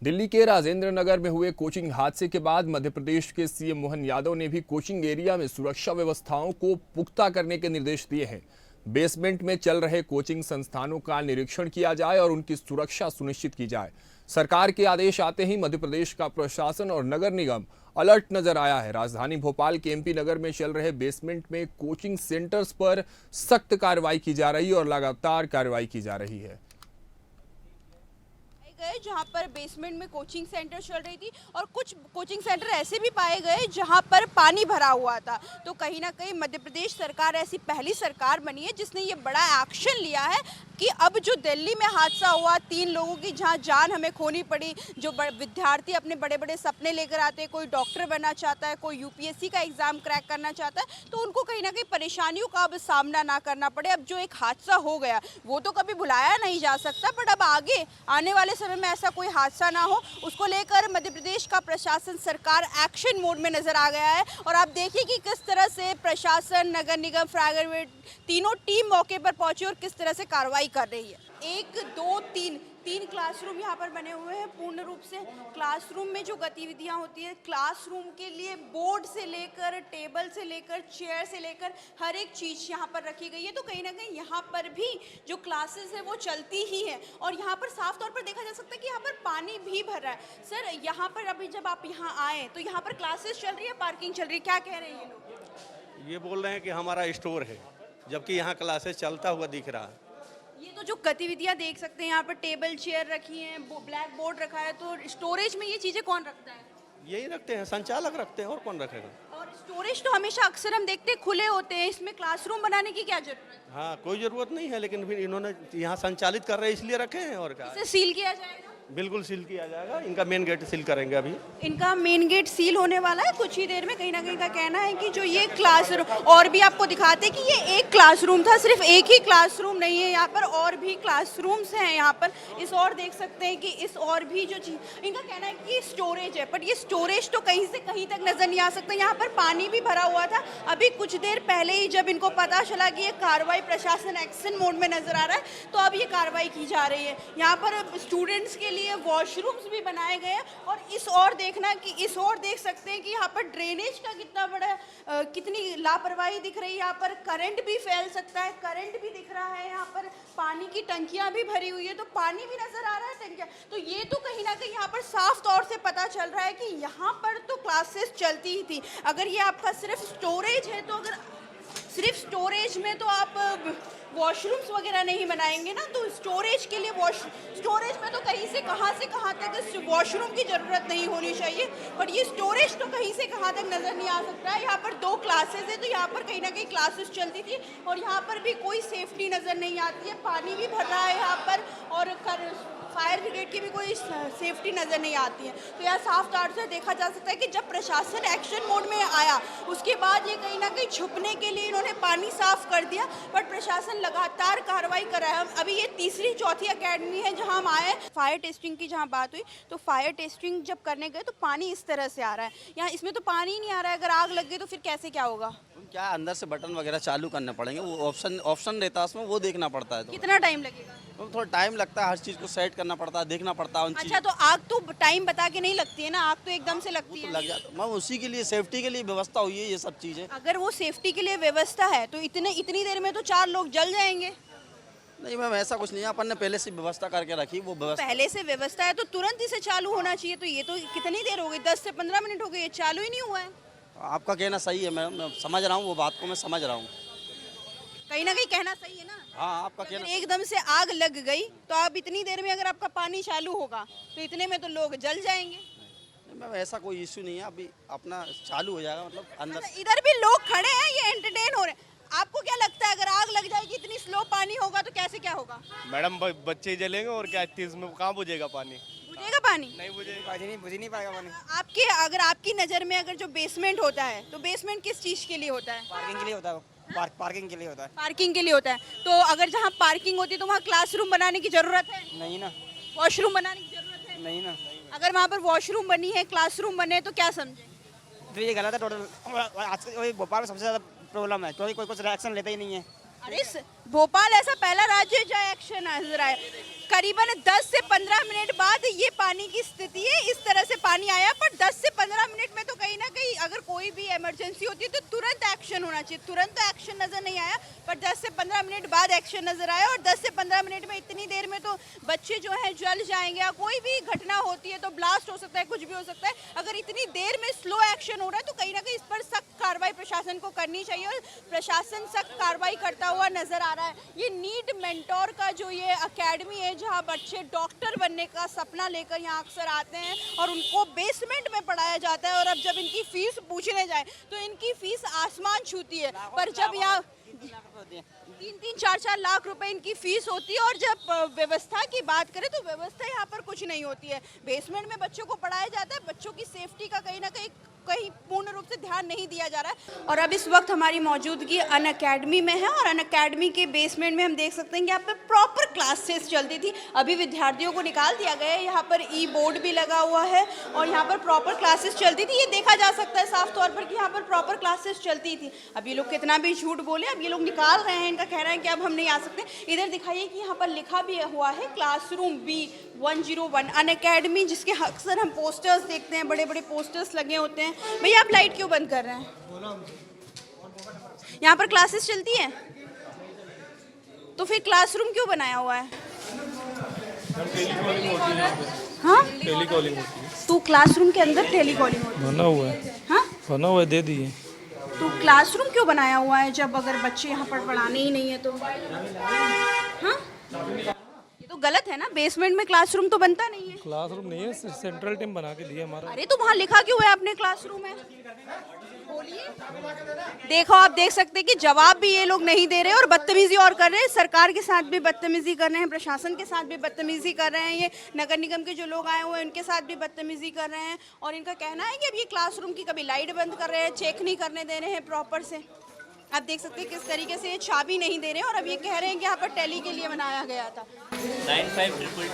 दिल्ली के राजेंद्र नगर में हुए कोचिंग हादसे के बाद मध्य प्रदेश के सीएम मोहन यादव ने भी कोचिंग एरिया में सुरक्षा व्यवस्थाओं को पुख्ता करने के निर्देश दिए हैं। बेसमेंट में चल रहे कोचिंग संस्थानों का निरीक्षण किया जाए और उनकी सुरक्षा सुनिश्चित की जाए। सरकार के आदेश आते ही मध्य प्रदेश का प्रशासन और नगर निगम अलर्ट नजर आया है। राजधानी भोपाल के एमपी नगर में चल रहे बेसमेंट में कोचिंग सेंटर्स पर सख्त कार्रवाई की जा रही है और लगातार कार्रवाई की जा रही है। जहां पर बेसमेंट में कोचिंग सेंटर चल रही थी और कुछ कोचिंग सेंटर ऐसे भी पाए गए जहां पर पानी भरा हुआ था। तो कहीं ना कहीं मध्य प्रदेश सरकार ऐसी पहली सरकार बनी है जिसने ये बड़ा एक्शन लिया है कि अब जो दिल्ली में हादसा हुआ 3 लोगों की जहां जान हमें खोनी पड़ी, जो विद्यार्थी अपने बड़े बड़े सपने लेकर आते हैं, कोई डॉक्टर बनना चाहता है, कोई यूपीएससी का एग्जाम क्रैक करना चाहता है, तो उनको कहीं ना कहीं परेशानियों का अब सामना ना करना पड़े। अब जो एक हादसा हो गया वो तो कभी भुलाया नहीं जा सकता, बट अब आगे आने वाले समय में ऐसा कोई हादसा ना हो, उसको लेकर मध्य प्रदेश का प्रशासन सरकार एक्शन मोड में नजर आ गया है। और आप देखिए कि किस तरह से प्रशासन, नगर निगम, फायर ब्रिगेड तीनों टीम मौके पर पहुंची और किस तरह से कार्रवाई कर रही है। 1 2 3 क्लासरूम यहाँ पर बने हुए हैं। पूर्ण रूप से क्लासरूम में जो गतिविधियाँ होती है, क्लासरूम के लिए बोर्ड से लेकर, टेबल से लेकर, चेयर से लेकर हर एक चीज़ यहाँ पर रखी गई है। तो कहीं ना कहीं यहाँ पर भी जो क्लासेस है वो चलती ही है। और यहाँ पर साफ तौर पर देखा जा सकता है कि यहाँ पर पानी भी भर रहा है। सर, यहाँ पर अभी जब आप यहाँ आए तो यहाँ पर क्लासेस चल रही है, पार्किंग चल रही है, क्या कह रहे हैं ये लोग? ये बोल रहे हैं कि हमारा स्टोर है, जबकि यहाँ क्लासेस चलता हुआ दिख रहा है। ये तो जो गतिविधियां देख सकते हैं, यहाँ पर टेबल चेयर रखी हैं, ब्लैक बोर्ड रखा है, तो स्टोरेज में ये चीजें कौन रखता है? यही रखते हैं, संचालक रखते हैं, और कौन रखेगा। और स्टोरेज तो हमेशा अक्सर हम देखते हैं खुले होते हैं, इसमें क्लासरूम बनाने की क्या जरूरत है? हाँ, कोई ज़रूरत नहीं है, लेकिन फिर इन्होंने यहाँ संचालित कर रहे हैं इसलिए रखे हैं। और क्या, इसे सील किया जाएगा? बिल्कुल सील किया जाएगा। इनका मेन गेट सील करेंगे अभी। इनका मेन गेट सील होने वाला है कुछ ही देर में। कहीं ना कहीं का कहना है कि जो ये क्लासरूम, और भी आपको दिखाते हैं कि ये एक क्लासरूम था, सिर्फ एक ही क्लासरूम नहीं है, यहाँ पर और भी क्लासरूम्स हैं। यहाँ पर इस और देख सकते हैं कि इस और भी जो चीज, इनका कहना है कि स्टोरेज है, बट ये स्टोरेज तो कहीं से कहीं तक नजर नहीं आ सकता। यहाँ पर पानी भी भरा हुआ था। अभी कुछ देर पहले ही जब इनको पता चला कि ये कार्रवाई, प्रशासन एक्शन मोड में नजर आ रहा है, तो अब ये कार्रवाई की जा रही है। यहाँ पर स्टूडेंट्स के लिए वॉशरूम्स भी बनाए गए हैं। और इस और देखना कि इस और देख सकते हैं कि यहाँ पर ड्रेनेज का कितना बड़ा कितनी लापरवाही दिख रही है। यहाँ पर करंट भी फैल सकता है, करंट भी दिख रहा है। यहाँ पर पानी की टंकियां भी भरी हुई है, तो पानी भी नजर आ रहा है, टंकियां। तो ये तो कहीं ना कहीं यहाँ पर साफ तौर से पता चल रहा है कि यहाँ पर तो क्लासेस चलती ही थी। अगर ये आपका सिर्फ स्टोरेज है, तो अगर सिर्फ स्टोरेज में तो आप वॉशरूम्स वगैरह नहीं बनाएंगे ना, तो स्टोरेज के लिए स्टोरेज में तो कहीं से कहाँ तक वॉशरूम की ज़रूरत नहीं होनी चाहिए, बट ये स्टोरेज तो कहीं से कहाँ तक नज़र नहीं आ सकता है। यहाँ पर 2 क्लासेस है, तो यहाँ पर कहीं ना कहीं क्लासेस चलती थी और यहाँ पर भी कोई सेफ्टी नज़र नहीं आती है। पानी भी भर रहा है यहाँ पर, और फायर ब्रिगेड की भी कोई सेफ्टी नज़र नहीं आती है। तो यह साफ तौर से देखा जा सकता है कि जब प्रशासन एक्शन मोड में आया, उसके बाद ये कहीं ना कहीं छुपने के लिए इन्होंने पानी साफ कर दिया, बट प्रशासन लगातार कार्रवाई कर रहा है। अभी ये तीसरी चौथी एकेडमी है जहां हम आए। फायर टेस्टिंग की जहां बात हुई, तो फायर टेस्टिंग जब करने गए तो पानी इस तरह से आ रहा है। यहाँ इसमें तो पानी ही नहीं आ रहा है। अगर आग लग गई तो फिर कैसे क्या होगा? क्या अंदर से बटन वगैरह चालू करने पड़ेंगे, वो ऑप्शन रहता है उसमें, वो देखना पड़ता है। तो कितना टाइम लगेगा? तो थोड़ा टाइम लगता है, हर चीज़ को सेट करना पड़ता है, देखना पड़ता है उन अच्छा, तो आग तो टाइम बता के नहीं लगती है ना, आग तो एकदम से लगती तो है। लग जाता। मैम, उसी के लिए, सेफ्टी के लिए व्यवस्था हुई है ये सब चीज़ें। अगर वो सेफ्टी के लिए व्यवस्था है तो इतनी देर में तो 4 लोग जल जाएंगे। नहीं मैम, ऐसा कुछ नहीं है, अपन ने पहले से व्यवस्था करके रखी। वो व्यवस्था पहले से व्यवस्था है तो तुरंत इसे चालू होना चाहिए। तो ये तो कितनी देर हो गई, 10 से 15 मिनट हो गए, ये चालू ही नहीं हुआ है। आपका कहना सही है मैम, मैं समझ रहा हूँ, वो बात को मैं समझ रहा हूँ। कहीं ना कहीं कहना सही है ना। हाँ, आपका अगर कहना एकदम से आग लग गई तो आप इतनी देर में अगर आपका पानी चालू होगा तो इतने में तो लोग जल जाएंगे। मैम, ऐसा कोई इशू नहीं है, अभी अपना चालू हो जाएगा, मतलब अंदर। अच्छा, इधर भी लोग खड़े हैं, ये एंटरटेन हो रहे हैं। आपको क्या लगता है अगर आग लग जाएगी, इतनी स्लो पानी होगा तो कैसे क्या होगा? मैडम, बच्चे जलेंगे और क्या, तेज में कहाँ बुझेगा पानी? बुझेगा पानी? नहीं बुझेगा, बुझ नहीं पाएगा पानी। अगर आपकी नज़र में अगर जो बेसमेंट होता है, तो बेसमेंट किस चीज़ के लिए होता है? पार्किंग के लिए होता है। पार्किंग के लिए होता है। पार्किंग के लिए होता है। तो अगर जहाँ पार्किंग होती है तो वहाँ क्लासरूम बनाने की जरूरत है? नहीं ना। वॉशरूम बनाने की जरूरत है? नहीं ना। अगर वहाँ पर वॉशरूम बनी है, क्लासरूम बने तो क्या समझे? तो ये गलत है टोटल। आज भोपाल में सबसे ज़्यादा प्रॉब्लम है, क्योंकि कोई कुछ रिएक्शन लेता ही नहीं है। अरे भोपाल ऐसा पहला राज्य है जहाँ एक्शन नजर आया। करीबन 10 से 15 मिनट बाद ये पानी की स्थिति है, इस तरह से पानी आया। पर 10 से 15 मिनट में तो कहीं ना कहीं अगर कोई भी इमरजेंसी होती है तो तुरंत एक्शन होना चाहिए। तुरंत तो एक्शन नजर नहीं आया, पर 10 से 15 मिनट बाद एक्शन नजर आया। और 10 से 15 मिनट में इतनी देर में तो बच्चे जो हैं जल जाएंगे, या कोई भी घटना होती है तो ब्लास्ट हो सकता है, कुछ भी हो सकता है। अगर इतनी देर में स्लो एक्शन हो रहा है तो कहीं ना कहीं इस पर सख्त कार्रवाई प्रशासन को करनी चाहिए, और प्रशासन सख्त कार्रवाई करता हुआ नजर आ रहा है। ये नीट मेंटोर का जो ये अकेडमी है, जहाँ बच्चे डॉक्टर बनने का सपना लेकर यहाँ अक्सर आते हैं और उनको बेसमेंट में पढ़ाया जाता है। और अब जब इनकी फीस पूछने जाए तो इनकी फीस आसमान छूती है। पर जब यहाँ 3-4 लाख रुपए इनकी फीस होती है, और जब व्यवस्था की बात करें तो व्यवस्था यहाँ पर कुछ नहीं होती है। बेसमेंट में बच्चों को पढ़ाया जाता है, बच्चों की सेफ्टी का कहीं ना कहीं पूर्ण रूप से ध्यान नहीं दिया जा रहा है। और अब इस वक्त हमारी मौजूदगी अन अकेडमी में है, और अन अकेडमी के बेसमेंट में हम देख सकते हैं कि यहाँ पर प्रॉपर क्लासेस चलती थी। अभी विद्यार्थियों को निकाल दिया गया है, यहाँ पर ई बोर्ड भी लगा हुआ है और यहाँ पर प्रॉपर क्लासेस चलती थी। ये देखा जा सकता है साफ तौर पर कि यहाँ पर प्रॉपर क्लासेस चलती थी। अब ये लोग कितना भी झूठ बोले, अब ये लोग निकाल रहे हैं, इनका कहना है कि अब हम नहीं आ सकते। इधर दिखाइए कि यहाँ पर लिखा भी हुआ है क्लासरूम B101 अन अकेडमी, जिसके अक्सर हम पोस्टर्स देखते हैं, बड़े बड़े पोस्टर्स लगे होते हैं। भैया आप लाइट क्यों बंद कर रहे हैं? यहाँ पर क्लासेस चलती हैं तो फिर क्लासरूम क्यों बनाया हुआ है? हाँ, टेलीकॉलिंग होती है। तो क्लासरूम के अंदर टेलीकॉलिंग होती है? बना हुआ है। हाँ, बना हुआ है, दे दिए। तो क्लासरूम क्यों बनाया हुआ है जब अगर बच्चे यहाँ पर पढ़ाने ही नहीं है तो? हाँ, ये तो गलत है ना। बेसमेंट में क्लासरूम तो बनता नहीं है। क्लासरूम नहीं है, सेंट्रल टीम बना के दिया हमारा। अरे तो वहाँ लिखा क्यों है अपने क्लासरूम है? बोलिए। देखो, आप देख सकते हैं कि जवाब भी ये लोग नहीं दे रहे और बदतमीजी और कर रहे हैं। सरकार के साथ भी बदतमीजी कर रहे हैं, प्रशासन के साथ भी बदतमीजी कर रहे हैं। ये नगर निगम के जो लोग आए हुए हैं उनके साथ भी बदतमीजी कर रहे हैं। और इनका कहना है कि अब ये क्लासरूम की कभी लाइट बंद कर रहे हैं, चेक नहीं करने दे रहे हैं प्रॉपर से। आप देख सकते हैं किस तरीके से ये चाबी नहीं दे रहे हैं, और अब ये कह रहे हैं कि यहाँ पर टेली के लिए बनाया गया था। 9522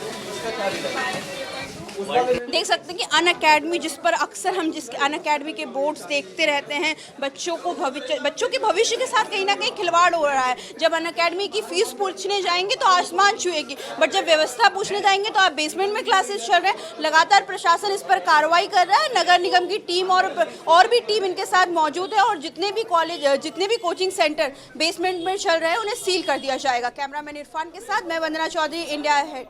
देख सकते हैं कि अन अकेडमी, जिस पर अक्सर हम जिस अन अकेडमी के बोर्ड्स देखते रहते हैं, बच्चों के भविष्य के साथ कहीं ना कहीं खिलवाड़ हो रहा है। जब अन अकेडमी की फीस पूछने जाएंगे तो आसमान छुएगी, बट जब व्यवस्था पूछने जाएंगे तो आप बेसमेंट में क्लासेस चल रहे हैं। लगातार प्रशासन इस पर कार्रवाई कर रहा है। नगर निगम की टीम और भी टीम इनके साथ मौजूद है, और जितने भी कॉलेज, जितने भी कोचिंग सेंटर बेसमेंट में चल रहे हैं उन्हें सील कर दिया जाएगा। कैमरामैन इरफान के साथ मैं वंदना चौधरी, इंडिया हेड।